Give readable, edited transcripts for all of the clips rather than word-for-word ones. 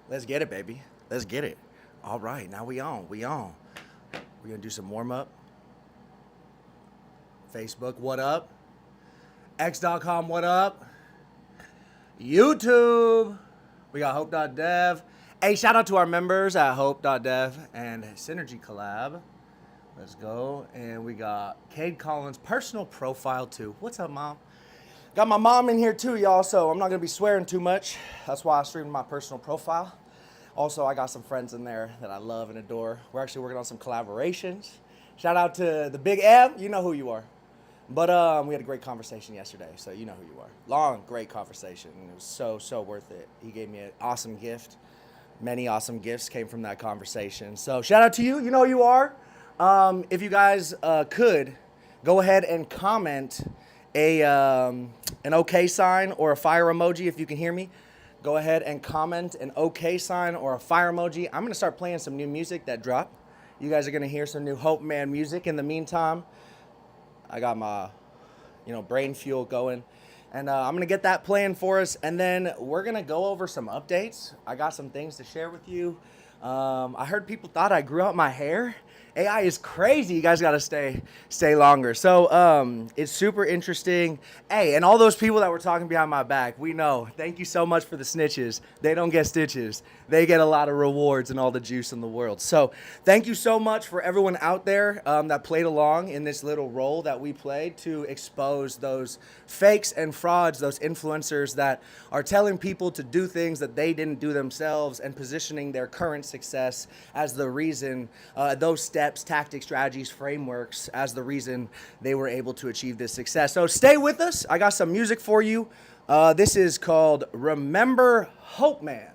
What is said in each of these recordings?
Let's get it, baby. Let's get it. All right, now we on. We're gonna do some warm up. Facebook, what up? X.com, what up? YouTube, we got Hope.dev. Hey, shout out to our members at Hope.dev and Synergy Collab. Let's go. And we got Cade Collins' personal profile too. What's up, Mom? Got my mom in here too, y'all, so I'm not gonna be swearing too much. That's why I streamed my personal profile. Also, I got some friends in there that I love and adore. We're actually working on some collaborations. Shout out to the Big M, you know who you are. But we had a great conversation yesterday, so you know who you are. Long, great conversation, and it was so worth it. He gave me an awesome gift. Many awesome gifts came from that conversation. So shout out to you, you know who you are. If you guys could, go ahead and comment an okay sign or a fire emoji if you can hear me. Go ahead and comment an okay sign or a fire emoji. I'm gonna start playing some new music that dropped. You guys are gonna hear some new Hope Man music. In the meantime, I got my, brain fuel going. And I'm gonna get that playing for us, and then we're gonna go over some updates. I got some things to share with you. I heard people thought I grew out my hair. AI is crazy. You guys gotta stay longer. So it's super interesting. Hey, and all those people that were talking behind my back, we know. Thank you so much for the snitches. They don't get stitches. They get a lot of rewards and all the juice in the world. So thank you so much for everyone out there that played along in this little role that we played to expose those fakes and frauds, those influencers that are telling people to do things that they didn't do themselves and positioning their current success as the reason, those steps, tactics, strategies, frameworks as the reason they were able to achieve this success. So stay with us. I got some music for you. This is called Remember Hope Man.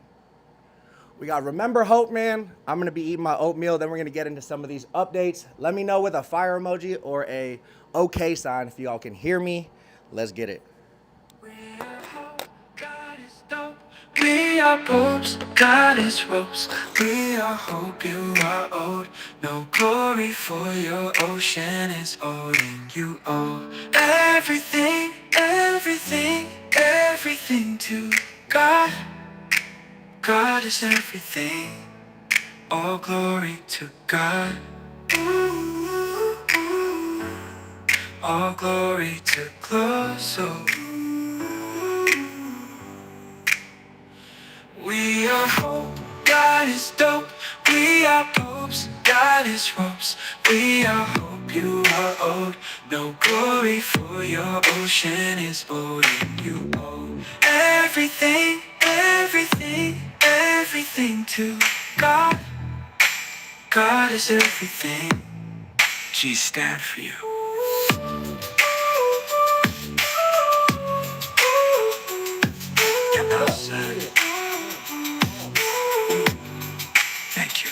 We got Remember Hope Man. I'm going to be eating my oatmeal. Then we're going to get into some of these updates. Let me know with a fire emoji or a okay sign if y'all can hear me. Let's get it. We are hopes, God is ropes. We are hope, you are owed. No glory for your ocean is owed, and you owe everything, everything, everything to God. God is everything. All glory to God. Ooh, ooh. All glory to God. So we are hope, God is dope. We are hopes, God is ropes. We are hope, you are owed. No glory for your ocean is owed, and you owe everything, everything, everything to God. God is everything. G stand for you. Get outside. Thank you.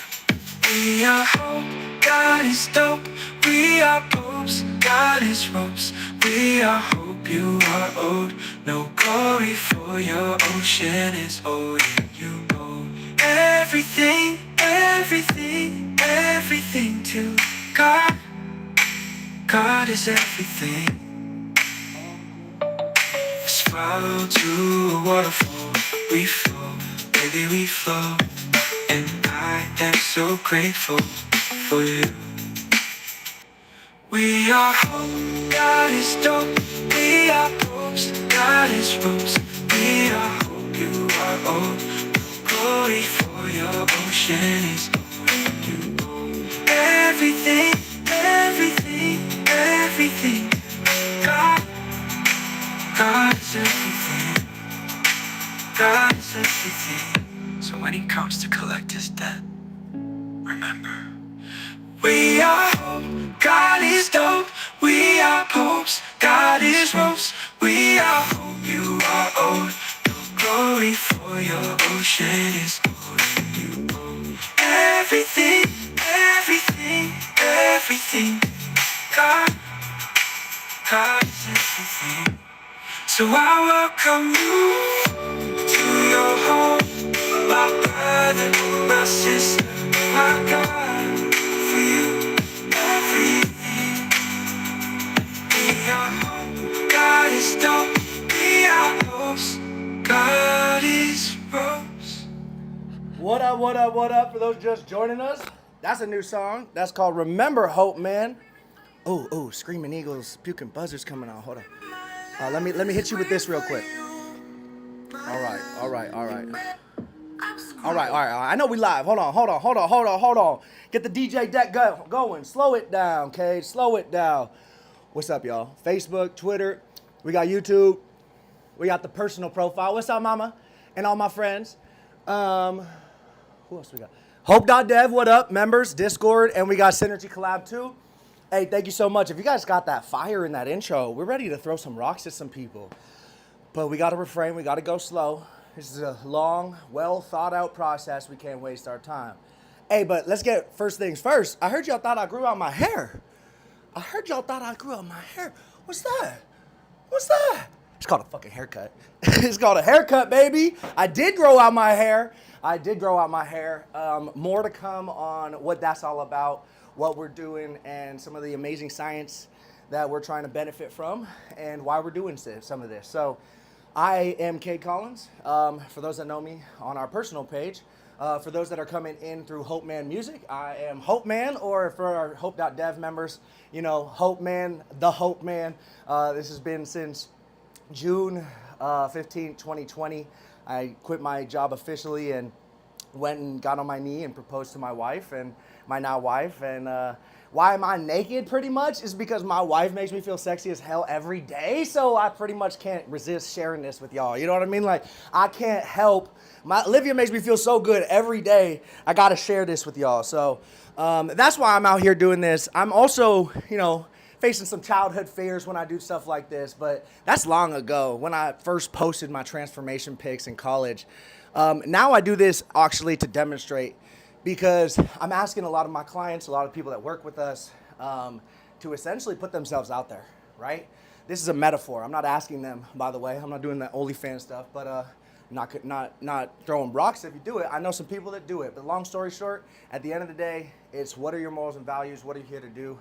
We are hope, God is dope. We are hopes, God is ropes. We are hope, you are owed. No glory for your ocean is owed, and you owe everything, everything, everything to God. God is everything. Swallow to a waterfall. We flow, baby, we flow. And I am so grateful for you. We are hope, God is dope. We are hopes, God is ropes. We are hope, you are owed. Glory for your ocean is owed. You owe everything, everything, everything. God, God is everything. God is everything. So when he comes to collect his debt, remember, we are hope, God is dope. We are hopes, God is ropes. We are hope, you are owed. No glory for your ocean is owed. You owe everything, everything, everything. God, God is everything. So I welcome you to your home, my brother, my sister, my God, for you, everything. We are hope, God is dope. We are hopes, God is What up, what up, what up for those just joining us? That's a new song. That's called Remember Hope, man. Oh, Screaming Eagles, Puking Buzzers coming out. Hold on. Let me hit you with this real quick. All right. I know we live. Hold on. Get the DJ deck going. Slow it down, Cage. Slow it down. What's up, y'all? Facebook, Twitter. We got YouTube. We got the personal profile. What's up, mama? And all my friends. Who else we got? Hope.dev, what up? Members, Discord, and we got Synergy Collab too. Hey, thank you so much. If you guys got that fire in that intro, we're ready to throw some rocks at some people. But we got to refrain. We got to go slow. This is a long, well thought out process. We can't waste our time. Hey, but let's get first things first. I heard y'all thought I grew out my hair. What's that? It's called a fucking haircut. It's called a haircut, baby. I did grow out my hair. More to come on what that's all about, what we're doing, and some of the amazing science that we're trying to benefit from, and why we're doing some of this. So I am Cade Collins, for those that know me on our personal page. For those that are coming in through Hope Man Music, I am Hope Man, or for our Hope.dev members, Hope Man, the Hope Man. This has been since June 15, 2020. I quit my job officially and went and got on my knee and proposed to my wife, and my now wife. And why am I naked pretty much is because my wife makes me feel sexy as hell every day, so I pretty much can't resist sharing this with y'all. You know what I mean? Like, I can't help. Olivia makes me feel so good every day. I gotta share this with y'all. So that's why I'm out here doing this. I'm also, facing some childhood fears when I do stuff like this, but that's long ago when I first posted my transformation pics in college. Now I do this actually to demonstrate, because I'm asking a lot of my clients, a lot of people that work with us, to essentially put themselves out there, right? This is a metaphor. I'm not asking them, by the way. I'm not doing that OnlyFans stuff, but not throwing rocks if you do it. I know some people that do it, but long story short, at the end of the day, it's what are your morals and values? What are you here to do?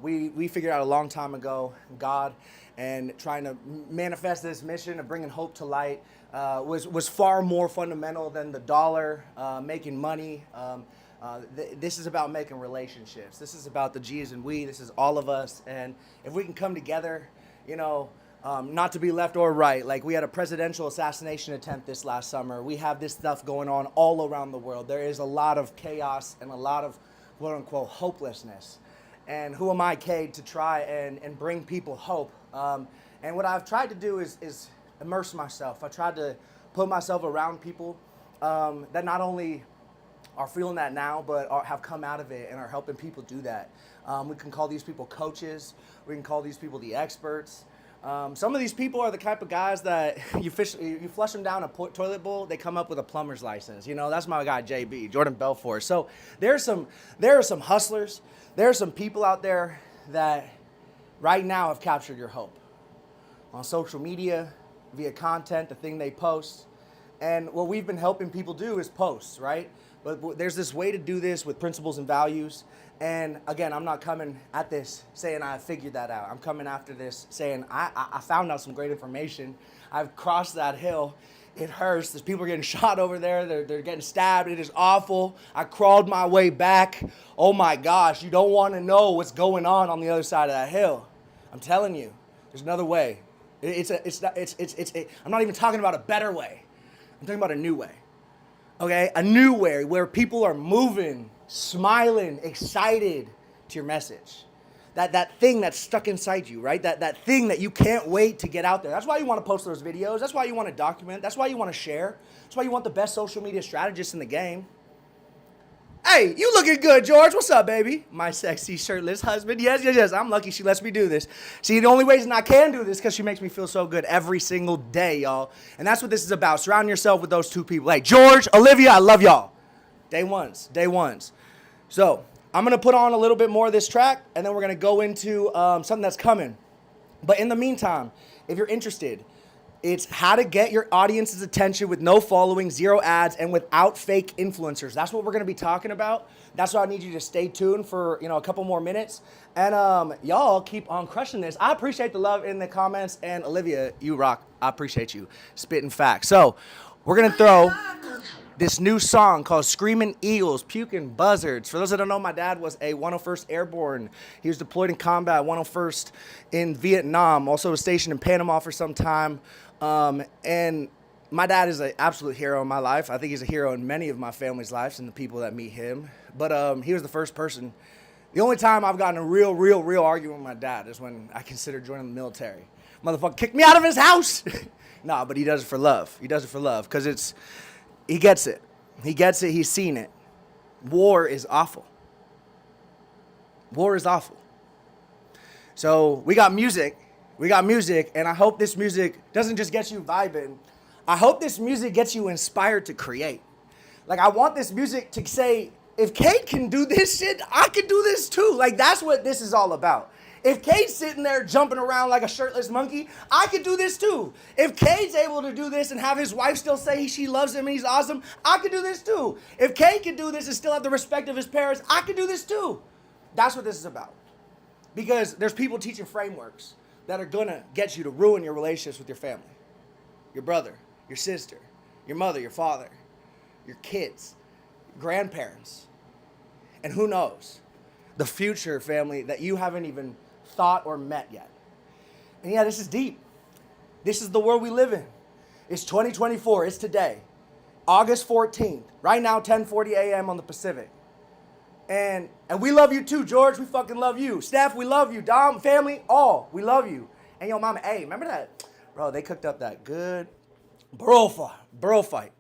We figured out a long time ago, God, and trying to manifest this mission of bringing hope to light was far more fundamental than the dollar, making money. This is about making relationships. This is about the G's and we. This is all of us. And if we can come together, not to be left or right. Like, we had a presidential assassination attempt this last summer. We have this stuff going on all around the world. There is a lot of chaos and a lot of quote unquote hopelessness. And who am I, Cade, to try and bring people hope? And what I've tried to do is immerse myself. I tried to put myself around people that not only are feeling that now, but have come out of it and are helping people do that. We can call these people coaches. We can call these people the experts. Some of these people are the type of guys that you flush them down a toilet bowl, they come up with a plumber's license. That's my guy JB, Jordan Belfort. So there are some hustlers. There are some people out there that right now have captured your hope on social media, via content, the thing they post. And what we've been helping people do is post, right? But there's this way to do this with principles and values. And again, I'm not coming at this saying I figured that out. I'm coming after this saying I found out some great information. I've crossed that hill. It hurts. There's people getting shot over there. They're getting stabbed. It is awful. I crawled my way back. Oh my gosh, you don't want to know what's going on the other side of that hill. I'm telling you, there's another way. I'm not even talking about a better way. I'm talking about a new way. Okay, a new way where people are moving, smiling, excited to your message. That thing that's stuck inside you, right? That thing that you can't wait to get out there. That's why you want to post those videos. That's why you want to document. That's why you want to share. That's why you want the best social media strategists in the game. Hey, you looking good, George. What's up, baby? My sexy shirtless husband. Yes. I'm lucky she lets me do this. See, the only reason I can do this is because she makes me feel so good every single day, y'all. And that's what this is about. Surround yourself with those two people. Hey, George, Olivia, I love y'all. Day ones. So I'm going to put on a little bit more of this track, and then we're going to go into something that's coming. But in the meantime, if you're interested, it's how to get your audience's attention with no following, zero ads, and without fake influencers. That's what we're going to be talking about. That's why I need you to stay tuned for a couple more minutes. And y'all keep on crushing this. I appreciate the love in the comments. And Olivia, you rock. I appreciate you spitting facts. So we're going to throw this new song called Screaming Eagles, Puking Buzzards. For those that don't know, my dad was a 101st Airborne. He was deployed in combat, 101st in Vietnam, also was stationed in Panama for some time. And my dad is an absolute hero in my life. I think he's a hero in many of my family's lives and the people that meet him. But he was the first person. The only time I've gotten a real argument with my dad is when I considered joining the military. Motherfucker kicked me out of his house. Nah, but he does it for love. He does it for love because he gets it. He gets it. He's seen it. War is awful. War is awful. So we got music. And I hope this music doesn't just get you vibing. I hope this music gets you inspired to create. Like, I want this music to say, if Cade can do this shit, I can do this too. Like, that's what this is all about. If Cade's sitting there jumping around like a shirtless monkey, I could do this too. If Cade's able to do this and have his wife still say she loves him and he's awesome, I could do this too. If Cade can do this and still have the respect of his parents, I could do this too. That's what this is about. Because there's people teaching frameworks that are gonna get you to ruin your relationships with your family, your brother, your sister, your mother, your father, your kids, your grandparents, and who knows, the future family that you haven't even thought or met yet. And yeah, this is deep. This is the world we live in. It's 2024. It's today, August 14th. Right now, 10:40 a.m. on the Pacific. And we love you too, George. We fucking love you. Steph, we love you. Dom, family, all, we love you. And yo, mama, hey, remember that? Bro, they cooked up that good burro fight.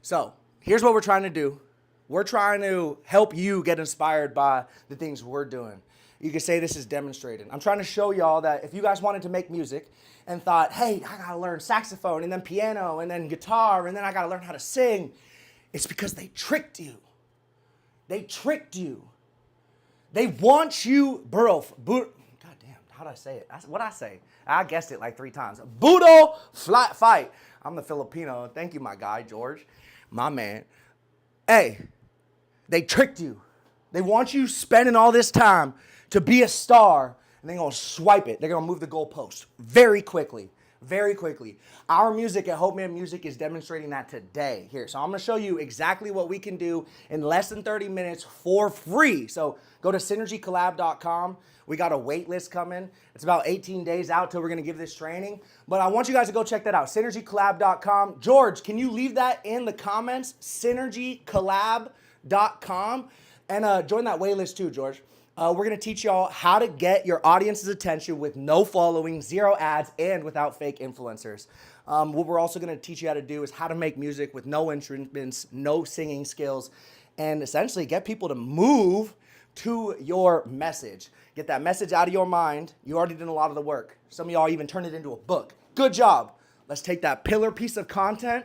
So here's what we're trying to do. We're trying to help you get inspired by the things we're doing. You could say this is demonstrated. I'm trying to show y'all that if you guys wanted to make music and thought, hey, I gotta learn saxophone and then piano and then guitar and then I gotta learn how to sing, it's because they tricked you. They tricked you. They want you, God damn, how'd I say it? What'd I say? I guessed it like 3 times. Budo flat fight. I'm the Filipino. Thank you, my guy, George, my man. Hey, they tricked you. They want you spending all this time to be a star, and they're going to swipe it. They're going to move the goalpost very quickly. Very quickly. Our music at Hope Man Music is demonstrating that today. Here, so I'm going to show you exactly what we can do in less than 30 minutes for free. So go to synergycollab.com. We got a wait list coming. It's about 18 days out till we're going to give this training. But I want you guys to go check that out, synergycollab.com. George, can you leave that in the comments? Synergycollab.com. And join that wait list too, George. We're going to teach y'all how to get your audience's attention with no following, 0 ads, and without fake influencers. What we're also going to teach you how to do is how to make music with no instruments, no singing skills, and essentially get people to move to your message. Get that message out of your mind. You already did a lot of the work. Some of y'all even turned it into a book. Good job. Let's take that pillar piece of content,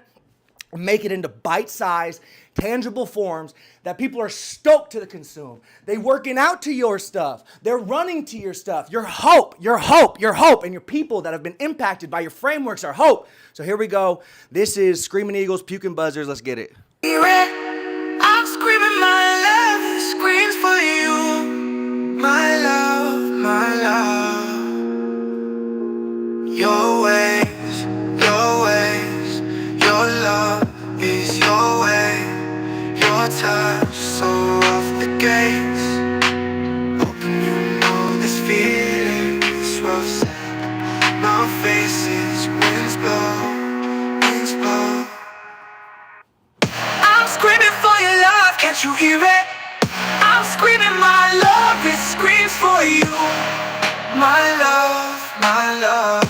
make it into bite-sized, tangible forms that people are stoked to consume. They working out to your stuff. They're running to your stuff. Your hope, and your people that have been impacted by your frameworks are hope. So here we go. This is Screaming Eagles, Puking Buzzards. Let's get it. I'm screaming my love, screams for you. My love, my love. Your ways, your love is your way. Your touch, so off the gates. Hoping you know this feeling, this rough sand. My faces, winds blow. I'm screaming for your love, can't you hear it? I'm screaming my love, it screams for you. My love, my love.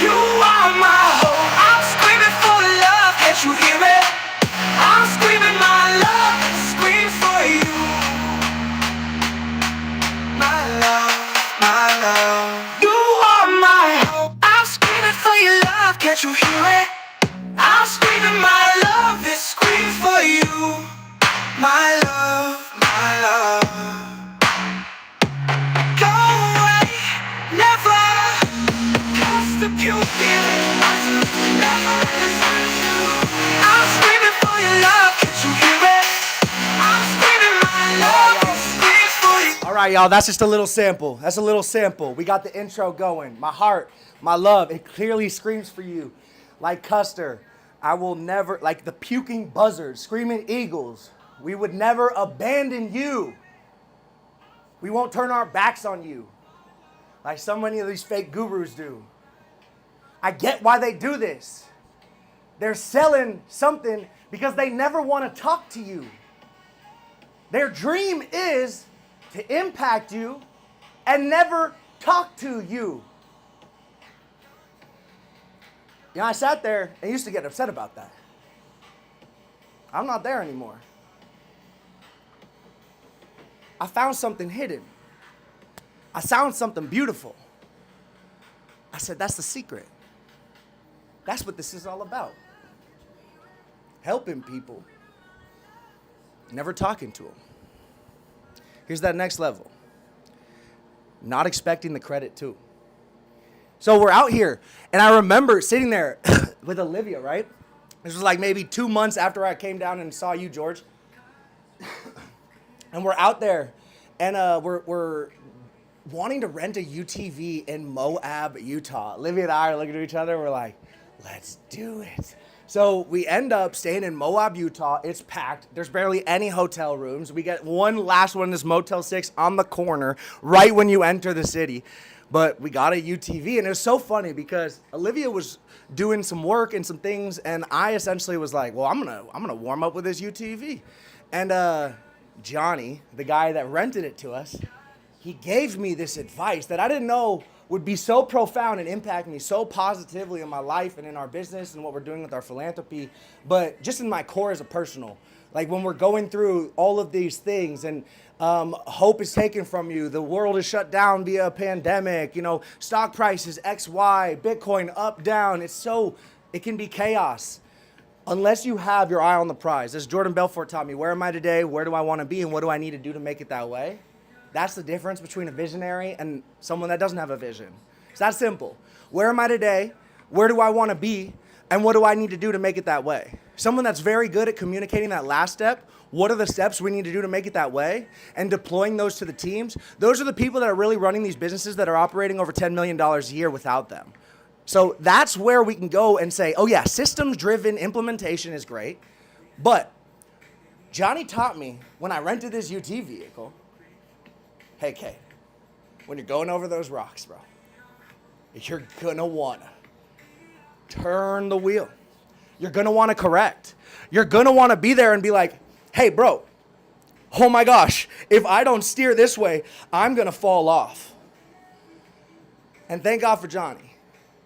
You are my hope. I'm screaming for love, can't you hear it? I'm screaming my love, it screams for you. My love, my love. You are my hope. I'm screaming for your love, can't you hear it? I'm screaming my love, it screams for you. My love, my love. Go away, never. Cause the pure feeling never listen to. I'm screaming for your love, can't you hear it? I'm screaming my love, it screams for you. All right, y'all, that's just a little sample. That's a little sample. We got the intro going. My heart, my love, it clearly screams for you. Like Custer, I will never, like the puking buzzards, screaming eagles, we would never abandon you. We won't turn our backs on you like so many of these fake gurus do. I get why they do this. They're selling something because they never want to talk to you. Their dream is to impact you and never talk to you. You know, I sat there and used to get upset about that. I'm not there anymore. I found something hidden. I found something beautiful. I said, that's the secret. That's what this is all about. Helping people. Never talking to them. Here's that next level. Not expecting the credit too. So we're out here, and I remember sitting there with Olivia, right? This was like maybe 2 months after I came down and saw you, George. And we're out there, and we're wanting to rent a UTV in Moab, Utah. Olivia and I are looking at each other, we're like, let's do it. So we end up staying in Moab, Utah. It's packed. There's barely any hotel rooms. We get one last one, this Motel 6 on the corner, right when you enter the city. But we got a UTV, and it was so funny because Olivia was doing some work and some things, and I essentially was like, well, I'm gonna warm up with this UTV. And Johnny, the guy that rented it to us, he gave me this advice that I didn't know would be so profound and impact me so positively in my life and in our business and what we're doing with our philanthropy, but just in my core as a personal. Like when we're going through all of these things and hope is taken from you, the world is shut down via a pandemic, you know, stock prices, X, Y, Bitcoin, up, down. It can be chaos. Unless you have your eye on the prize. As Jordan Belfort taught me, where am I today? Where do I want to be? And what do I need to do to make it that way? That's the difference between a visionary and someone that doesn't have a vision. It's that simple. Where am I today? Where do I want to be? And what do I need to do to make it that way? Someone that's very good at communicating that last step, what are the steps we need to do to make it that way? And deploying those to the teams. Those are the people that are really running these businesses that are operating over $10 million a year without them. So that's where we can go and say, oh yeah, systems-driven implementation is great. But Johnny taught me when I rented this UT vehicle, hey, Kate, when you're going over those rocks, bro, you're going to want to turn the wheel. You're going to want to correct. You're going to want to be there and be like, hey, bro, oh my gosh, if I don't steer this way, I'm going to fall off. And thank God for Johnny.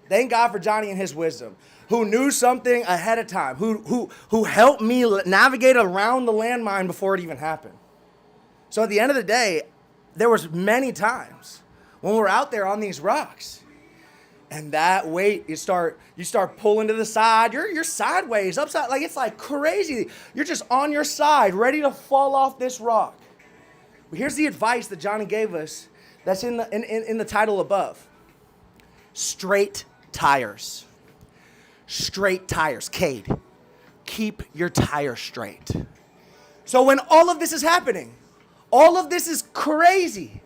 Thank God for Johnny and his wisdom, who knew something ahead of time, who helped me navigate around the landmine before it even happened. So at the end of the day, there was many times when we're out there on these rocks, and that weight, you start pulling to the side. You're sideways, upside, like it's like crazy. You're just on your side, ready to fall off this rock. But here's the advice that Johnny gave us that's in the title above. Straight tires. Straight tires. Cade, keep your tires straight. So when all of this is happening, all of this is crazy.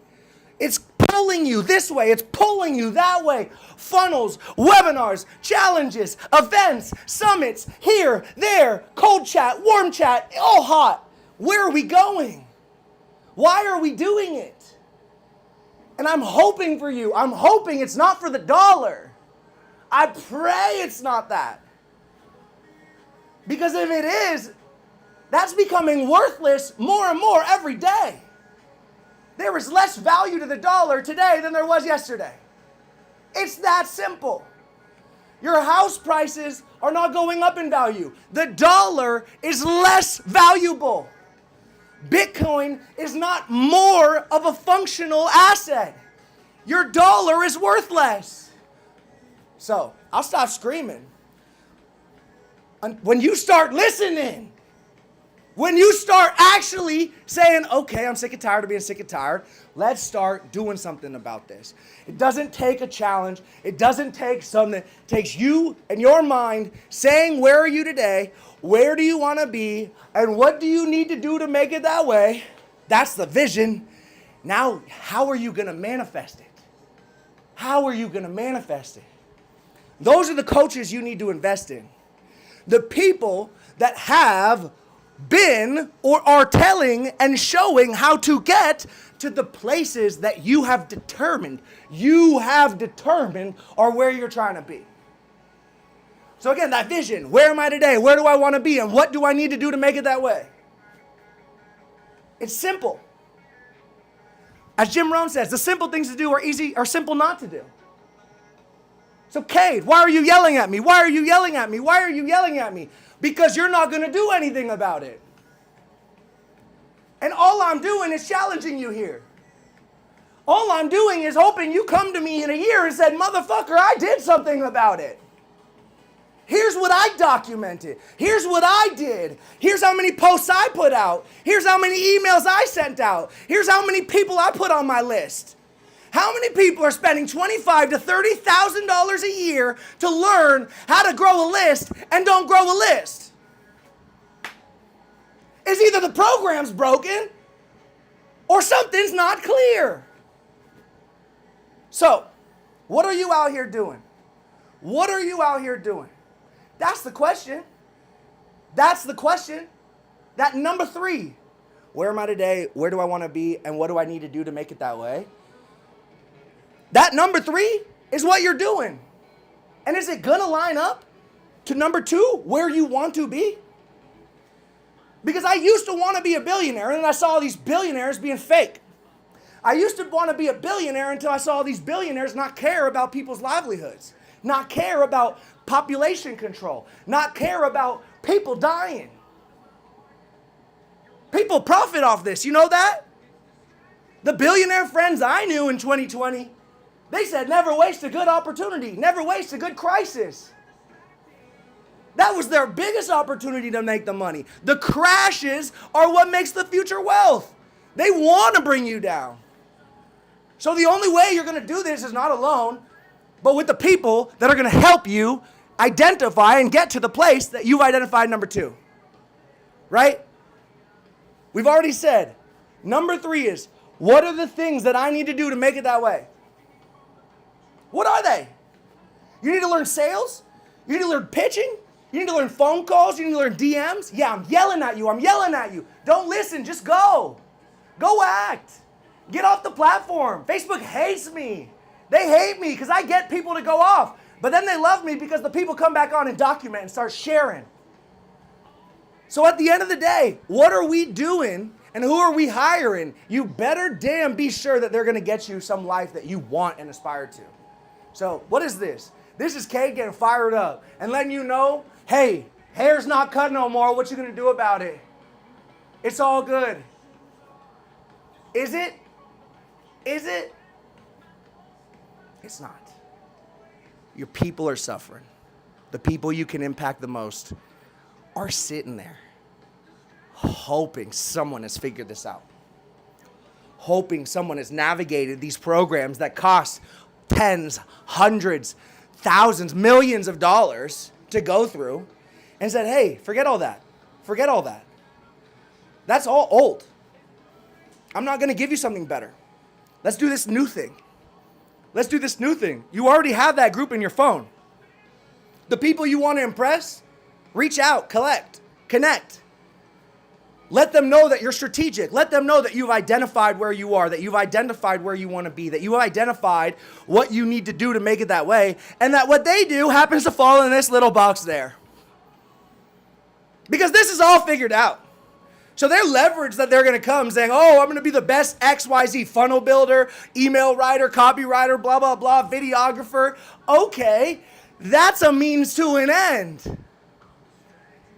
It's pulling you this way. It's pulling you that way. Funnels, webinars, challenges, events, summits, here, there, cold chat, warm chat, all hot. Where are we going? Why are we doing it? And I'm hoping for you. I'm hoping it's not for the dollar. I pray it's not that. Because if it is, that's becoming worthless more and more every day. There is less value to the dollar today than there was yesterday. It's that simple. Your house prices are not going up in value. The dollar is less valuable. Bitcoin is not more of a functional asset. Your dollar is worthless. So, I'll stop screaming. When you start listening, when you start actually saying, okay, I'm sick and tired of being sick and tired, let's start doing something about this. It doesn't take a challenge. It doesn't take something. It takes you and your mind saying, where are you today? Where do you want to be? And what do you need to do to make it that way? That's the vision. Now, how are you going to manifest it? How are you going to manifest it? Those are the coaches you need to invest in. The people that have been or are telling and showing how to get to the places that you have determined are where you're trying to be. So again, that vision, where am I today? Where do I want to be? And what do I need to do to make it that way? It's simple. As Jim Rohn says, the simple things to do are simple not to do. So Cade, why are you yelling at me? Why are you yelling at me? Why are you yelling at me? Because you're not going to do anything about it. And all I'm doing is challenging you here. All I'm doing is hoping you come to me in a year and said, motherfucker, I did something about it. Here's what I documented. Here's what I did. Here's how many posts I put out. Here's how many emails I sent out. Here's how many people I put on my list. How many people are spending $25,000 to $30,000 a year to learn how to grow a list and don't grow a list? It's either the program's broken or something's not clear. So, what are you out here doing? What are you out here doing? That's the question. That's the question. That number 3. Where am I today? Where do I want to be? And what do I need to do to make it that way? That number 3 is what you're doing. And is it going to line up to number 2, where you want to be? Because I used to want to be a billionaire, and then I saw these billionaires being fake. I used to want to be a billionaire until I saw these billionaires not care about people's livelihoods, not care about population control, not care about people dying. People profit off this, you know that? The billionaire friends I knew in 2020, they said never waste a good opportunity, never waste a good crisis. That was their biggest opportunity to make the money. The crashes are what makes the future wealth. They want to bring you down. So the only way you're going to do this is not alone, but with the people that are going to help you identify and get to the place that you've identified number 2. Right? We've already said, number 3 is, what are the things that I need to do to make it that way? What are they? You need to learn sales? You need to learn pitching? You need to learn phone calls? You need to learn DMs? Yeah, I'm yelling at you. I'm yelling at you. Don't listen. Just go. Go act. Get off the platform. Facebook hates me. They hate me because I get people to go off. But then they love me because the people come back on and document and start sharing. So at the end of the day, what are we doing and who are we hiring? You better damn be sure that they're going to get you some life that you want and aspire to. So what is this? This is Cade getting fired up and letting you know, hey, hair's not cut no more. What you going to do about it? It's all good. Is it? Is it? It's not. Your people are suffering. The people you can impact the most are sitting there hoping someone has figured this out. Hoping someone has navigated these programs that cost tens, hundreds, thousands, millions of dollars to go through and said, hey, forget all that. Forget all that. That's all old. I'm not going to give you something better. Let's do this new thing. Let's do this new thing. You already have that group in your phone. The people you want to impress, reach out, connect. Let them know that you're strategic. Let them know that you've identified where you are, that you've identified where you want to be, that you've identified what you need to do to make it that way, and that what they do happens to fall in this little box there. Because this is all figured out. So their leverage that they're going to come saying, oh, I'm going to be the best XYZ funnel builder, email writer, copywriter, blah, blah, blah, videographer. Okay, that's a means to an end.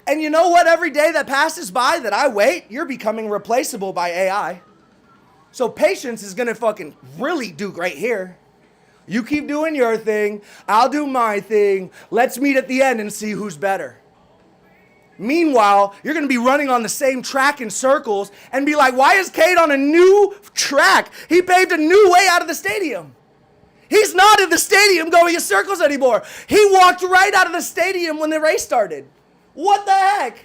And you know what? Every day that passes by that I wait, you're becoming replaceable by AI. So patience is going to fucking really do great here. You keep doing your thing. I'll do my thing. Let's meet at the end and see who's better. Meanwhile, you're going to be running on the same track in circles and be like, why is Cade on a new track? He paved a new way out of the stadium. He's not in the stadium going in circles anymore. He walked right out of the stadium when the race started. What the heck?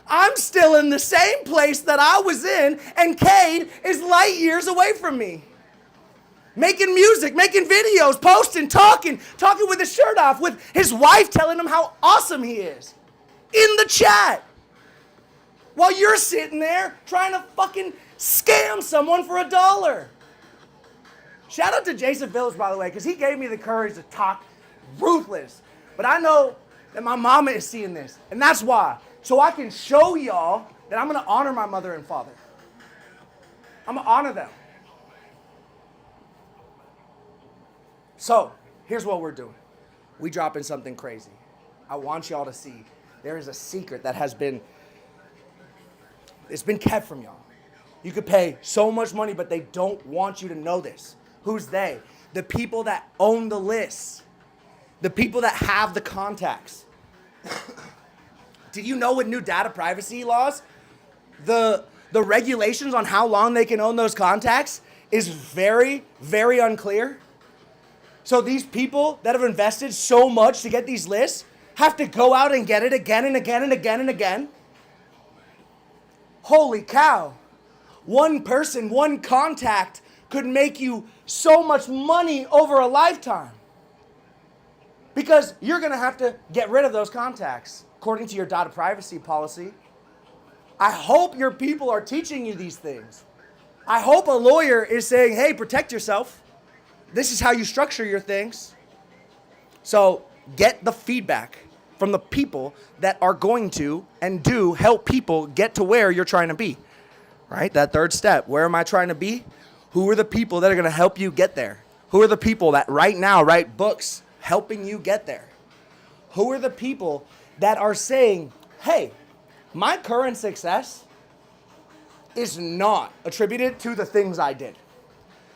I'm still in the same place that I was in, and Cade is light years away from me. Making music, making videos, posting, talking with his shirt off, with his wife telling him how awesome he is. in the chat while you're sitting there trying to fucking scam someone for $1. Shout out to Jason Phillips, by the way, because he gave me the courage to talk ruthless. But I know that my mama is seeing this, and that's why. So I can show y'all that I'm going to honor my mother and father. I'm going to honor them. So here's what we're doing. We dropping something crazy. I want y'all to see there is a secret that it's been kept from y'all. You could pay so much money, but they don't want you to know this. Who's they? The people that own the lists. The people that have the contacts. Did you know with new data privacy laws, the regulations on how long they can own those contacts is very, very unclear? So these people that have invested so much to get these lists have to go out and get it again and again and again and again. Holy cow. One person, one contact could make you so much money over a lifetime. Because you're going to have to get rid of those contacts according to your data privacy policy. I hope your people are teaching you these things. I hope a lawyer is saying, hey, protect yourself. This is how you structure your things. So get the feedback from the people that are going to and do help people get to where you're trying to be. Right? That third step. Where am I trying to be? Who are the people that are going to help you get there? Who are the people that right now write books helping you get there? Who are the people that are saying, hey, my current success is not attributed to the things I did.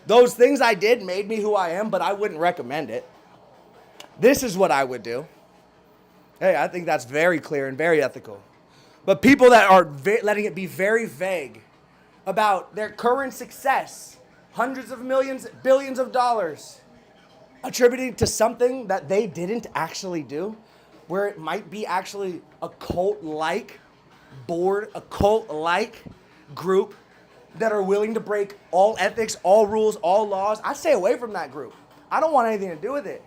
Those things I did made me who I am, but I wouldn't recommend it. This is what I would do. Hey, I think that's very clear and very ethical. But people that are letting it be very vague about their current success, hundreds of millions, billions of dollars, attributing to something that they didn't actually do, where it might be actually a cult-like board, a cult-like group that are willing to break all ethics, all rules, all laws. I stay away from that group. I don't want anything to do with it.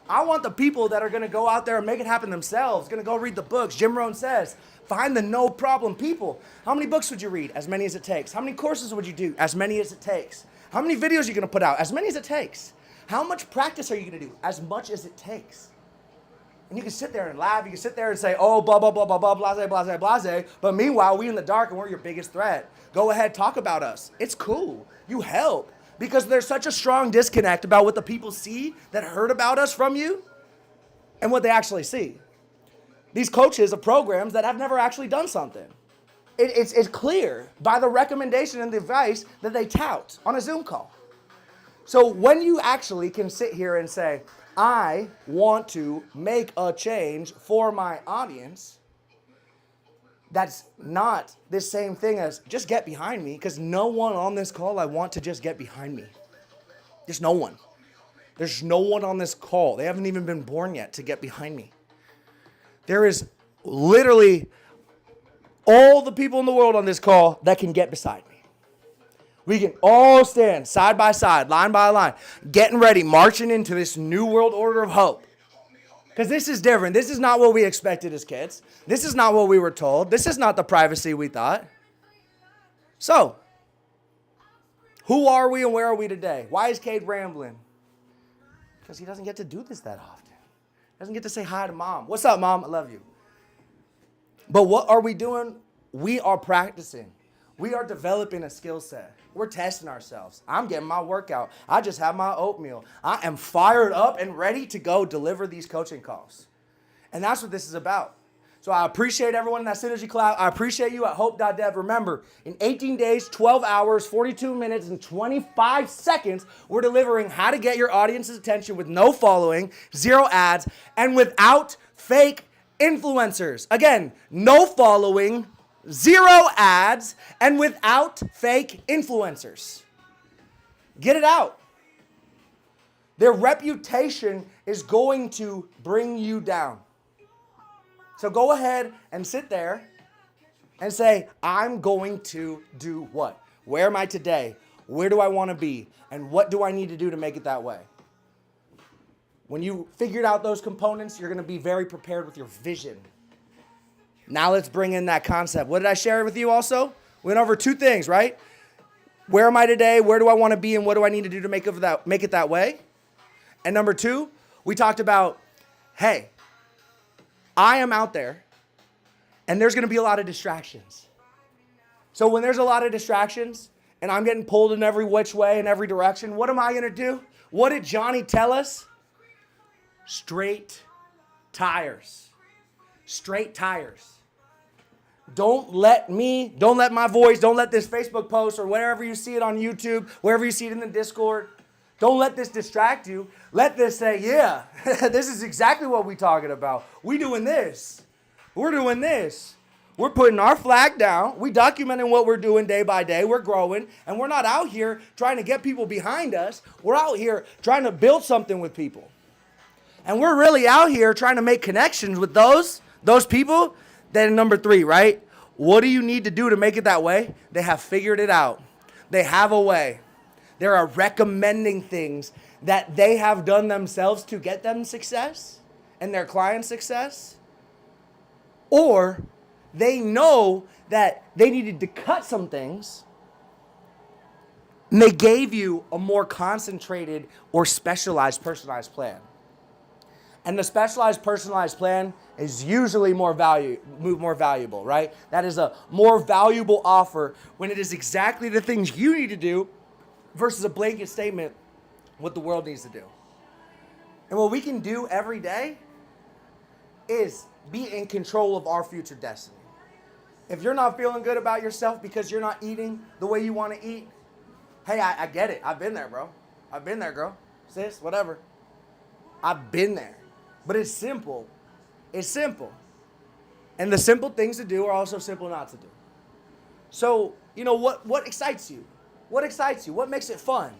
I want the people that are going to go out there and make it happen themselves, going to go read the books. Jim Rohn says, find the no problem people. How many books would you read? As many as it takes. How many courses would you do? As many as it takes. How many videos are you going to put out? As many as it takes. How much practice are you going to do? As much as it takes. And you can sit there and laugh. You can sit there and say, oh, blah, blah, blah, blah, blah, blase, blase, blase. But meanwhile, we in the dark and we're your biggest threat. Go ahead, talk about us. It's cool. You help. Because there's such a strong disconnect about what the people see that heard about us from you and what they actually see. These coaches of programs that have never actually done something. It's clear by the recommendation and the advice that they tout on a Zoom call. So when you actually can sit here and say, I want to make a change for my audience, that's not the same thing as just get behind me, because no one on this call I want to just get behind me. There's no one. There's no one on this call. They haven't even been born yet to get behind me. There is literally all the people in the world on this call that can get beside me. We can all stand side by side, line by line, getting ready, marching into this new world order of hope. Because this is different. This is not what we expected as kids. This is not what we were told. This is not the privacy we thought. So, who are we and where are we today? Why is Cade rambling? Because he doesn't get to do this that often. He doesn't get to say hi to mom. What's up, mom? I love you. But what are we doing? We are practicing. We are developing a skill set. We're testing ourselves. I'm getting my workout. I just had my oatmeal. I am fired up and ready to go deliver these coaching calls. And that's what this is about. So I appreciate everyone in that Synergy Cloud. I appreciate you at Hope.dev. Remember, in 18 days, 12 hours, 42 minutes, and 25 seconds, we're delivering how to get your audience's attention with no following, 0 ads, and without fake influencers. Again, no following, 0 ads, and without fake influencers. Get it out. Their reputation is going to bring you down. So go ahead and sit there and say, I'm going to do what? Where am I today? Where do I want to be? And what do I need to do to make it that way? When you figured out those components, you're going to be very prepared with your vision. Now let's bring in that concept. What did I share with you also? We went over two things, right? Where am I today? Where do I want to be? And what do I need to do to make it that way? And number two, we talked about, hey, I am out there and there's going to be a lot of distractions. So when there's a lot of distractions and I'm getting pulled in every which way in every direction, what am I going to do? What did Johnny tell us? Straight tires. Straight tires. Don't let my voice, don't let this Facebook post or wherever you see it on YouTube, wherever you see it in the Discord, don't let this distract you. Let this say, yeah, this is exactly what we're talking about. We doing this. We're doing this. We're putting our flag down. We documenting what we're doing day by day. We're growing. And we're not out here trying to get people behind us. We're out here trying to build something with people. And we're really out here trying to make connections with those people. Then number three, right? What do you need to do to make it that way? They have figured it out. They have a way. They are recommending things that they have done themselves to get them success and their clients success. Or they know that they needed to cut some things and they gave you a more concentrated or specialized, personalized plan. And the specialized, personalized plan is usually more valuable, right? That is a more valuable offer when it is exactly the things you need to do versus a blanket statement what the world needs to do. And what we can do every day is be in control of our future destiny. If you're not feeling good about yourself because you're not eating the way you want to eat, hey, I get it. I've been there, bro. I've been there, girl. Sis, whatever. I've been there. But it's simple. It's simple. And the simple things to do are also simple not to do. So, what excites you? What excites you? What makes it fun?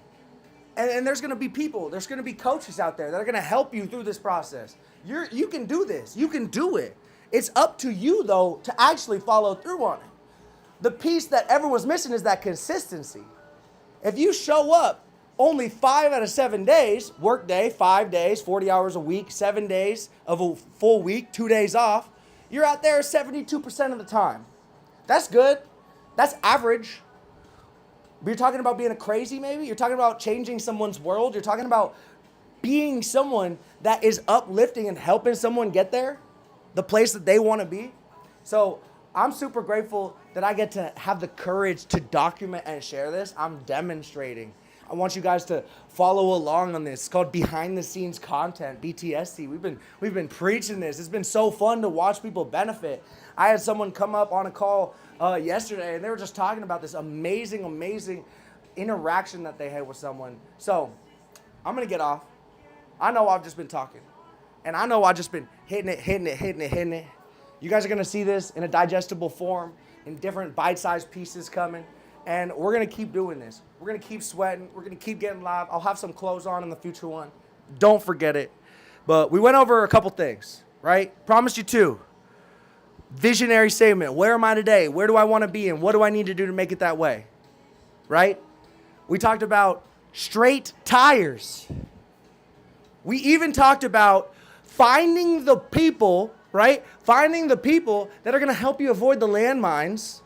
And there's going to be people, there's going to be coaches out there that are going to help you through this process. You can do this. You can do it. It's up to you, though, to actually follow through on it. The piece that everyone's missing is that consistency. If you show up only 5 out of 7 days, work day, 5 days, 40 hours a week, 7 days of a full week, 2 days off, you're out there 72% of the time. That's good. That's average. But you're talking about being a crazy maybe? You're talking about changing someone's world? You're talking about being someone that is uplifting and helping someone get there, the place that they want to be? So I'm super grateful that I get to have the courage to document and share this. I'm demonstrating. I want you guys to follow along on this. It's called Behind the Scenes Content, BTSC. We've been preaching this. It's been so fun to watch people benefit. I had someone come up on a call yesterday, and they were just talking about this amazing interaction that they had with someone. So I'm going to get off. I know I've just been talking, and I know I've just been hitting it. You guys are going to see this in a digestible form, in different bite-sized pieces coming. And we're going to keep doing this. We're going to keep sweating. We're going to keep getting live. I'll have some clothes on in the future one. Don't forget it. But we went over a couple things, right? Promised you two. Visionary statement. Where am I today? Where do I want to be? And what do I need to do to make it that way? Right? We talked about straight tires. We even talked about finding the people, right? Finding the people that are going to help you avoid the landmines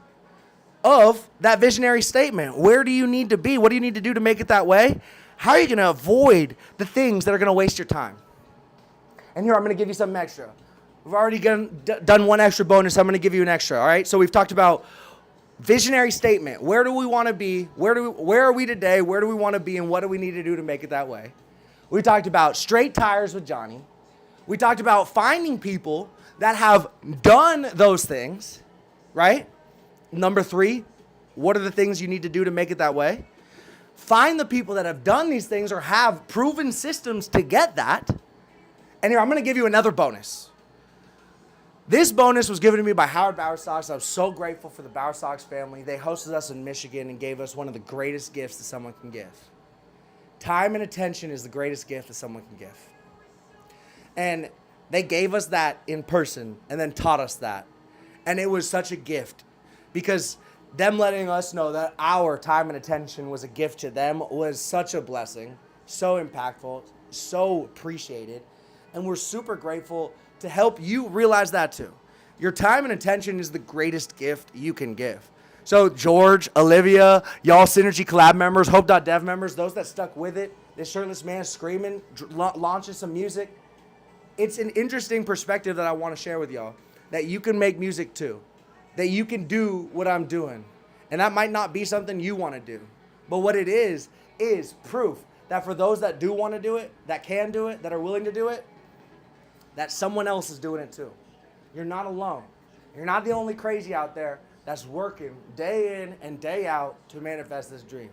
of that visionary statement. Where do you need to be? What do you need to do to make it that way? How are you going to avoid the things that are going to waste your time? And here, I'm going to give you something extra. We've already done one extra bonus. I'm going to give you an extra, all right? So we've talked about visionary statement. Where do we want to be? Where are we today? Where do we want to be? And what do we need to do to make it that way? We talked about straight tires with Johnny. We talked about finding people that have done those things, right? Number 3, what are the things you need to do to make it that way? Find the people that have done these things or have proven systems to get that. And here, I'm going to give you another bonus. This bonus was given to me by Howard Bowersox. I was so grateful for the Bowersox family. They hosted us in Michigan and gave us one of the greatest gifts that someone can give. Time and attention is the greatest gift that someone can give. And they gave us that in person and then taught us that. And it was such a gift. Because them letting us know that our time and attention was a gift to them was such a blessing, so impactful, so appreciated. And we're super grateful to help you realize that too. Your time and attention is the greatest gift you can give. So George, Olivia, y'all Synergy Collab members, Hope.dev members, those that stuck with it, this shirtless man screaming, launching some music. It's an interesting perspective that I want to share with y'all, that you can make music too, that you can do what I'm doing. And that might not be something you want to do. But what it is proof that for those that do want to do it, that can do it, that are willing to do it, that someone else is doing it too. You're not alone. You're not the only crazy out there that's working day in and day out to manifest this dream.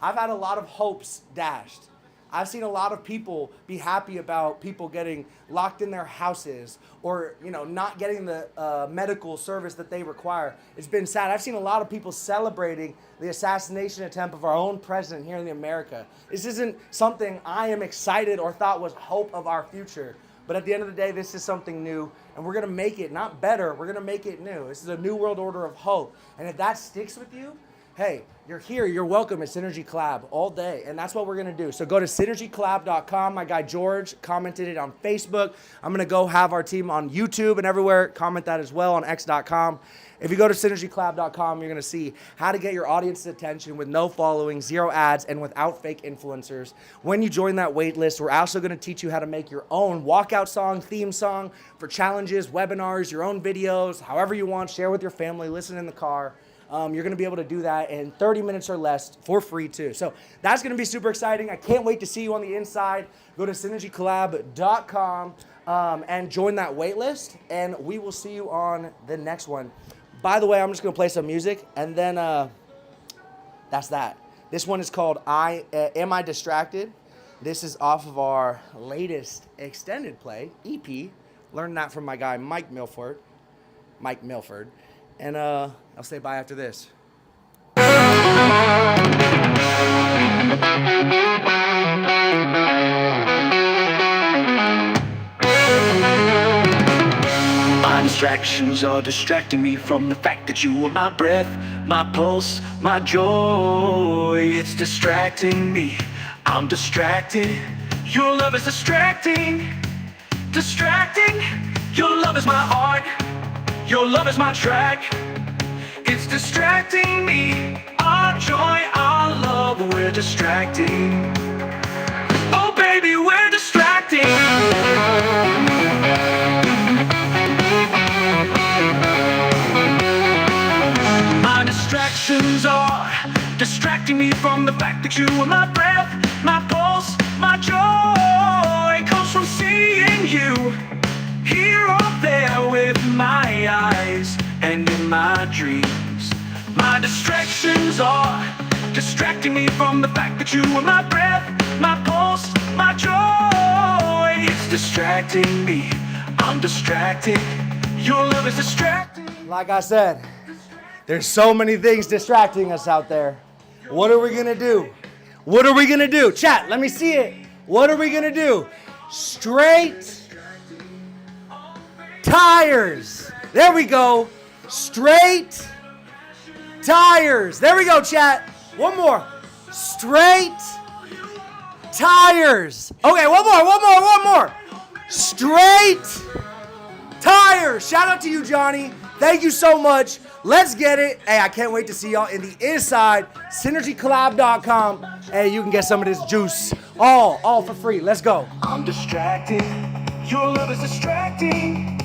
I've had a lot of hopes dashed. I've seen a lot of people be happy about people getting locked in their houses or, not getting the medical service that they require. It's been sad. I've seen a lot of people celebrating the assassination attempt of our own president here in America. This isn't something I am excited or thought was hope of our future. But at the end of the day, this is something new, and we're going to make it not better. We're going to make it new. This is a new world order of hope. And if that sticks with you, hey, you're here. You're welcome at Synergy Collab all day, and that's what we're going to do. So go to synergycollab.com. My guy George commented it on Facebook. I'm going to go have our team on YouTube and everywhere comment that as well on x.com. If you go to synergycollab.com, you're going to see how to get your audience's attention with no following, 0 ads, and without fake influencers. When you join that wait list, we're also going to teach you how to make your own walkout song, theme song for challenges, webinars, your own videos, however you want. Share with your family, listen in the car. You're going to be able to do that in 30 minutes or less for free too. So that's going to be super exciting. I can't wait to see you on the inside. Go to synergycollab.com and join that wait list, and we will see you on the next one. By the way, I'm just going to play some music, and then that's that. This one is called Am I Distracted? This is off of our latest extended play, EP. Learned that from my guy, Mike Milford. And I'll say bye after this. My distractions are distracting me from the fact that you are my breath, my pulse, my joy. It's distracting me. I'm distracted. Your love is distracting. Your love is my art. Your love is my track. It's distracting me. Our joy, our love, we're distracting. Oh baby, we're distracting. My distractions are distracting me from the fact that you are my breath, my pulse, my joy. Comes from seeing you here or there with my eyes and in my dreams. My distractions are distracting me from the fact that you are my breath, my pulse, my joy. It's distracting me. I'm distracted. Your love is distracting. Like I said, there's so many things distracting us out there. What are we going to do? What are we going to do? Chat, let me see it. What are we going to do? Straight tires. There we go. Straight tires. There we go, chat. One more. Straight tires. Okay, one more. Straight tires. Shout out to you, Johnny. Thank you so much. Let's get it. Hey, I can't wait to see y'all in the inside. SynergyCollab.com. Hey, you can get some of this juice. All for free. Let's go. I'm distracted. Your love is distracting.